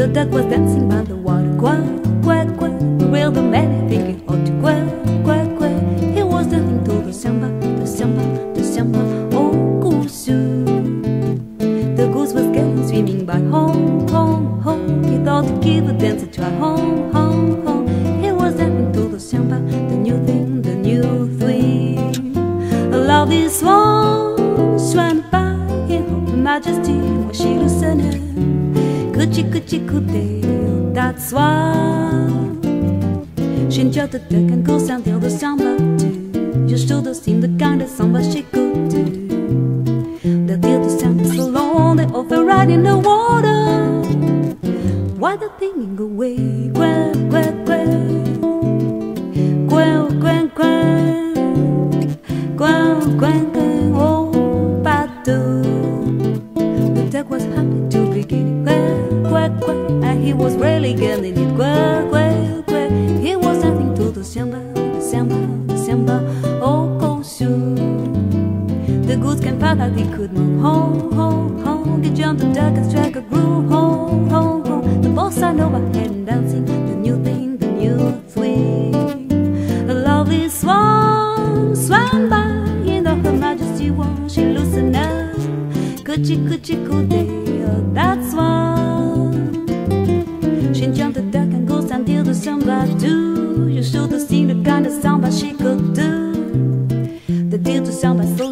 The duck was dancing by the water. Quack, quack, quack. Well, the man thinking how to quack, quack, quack. He was dancing to the samba, the samba, the samba. Oh, goose. The goose was getting swimming by home, home, home. He thought to give a dance a try. Home, home, home. He was dancing to the samba, the new thing, the new thing. A lovely swan swam by in her majesty while she listened. Coochie coochie coo, that's why she enjoyed the duck and goose until the samba too. You should have seen the kind of samba she could do. The till the samba so long, they all fell right in the water. Why the thing go away? Quack, quack, quack. Quack, quack, quack. Quack, quack, quack. Oh, Badu. The duck was happy to begin it. Quack, quack, and he was really getting it. Quack, quack, quack. He was dancing to the samba, the samba, the samba. Oh, go soon. The goose came fast that he could move. Ho, ho, ho. He jumped the duck and struck a groove. Ho, ho, ho. The bossa nova and dancing, the new thing, the new swing. A lovely swan swam by in the Her Majesty while she loosened up. Coochie coochie coo, that's why she jumped the duck and goose until the samba too. You should have seen the kind of samba she could do. The till to samba so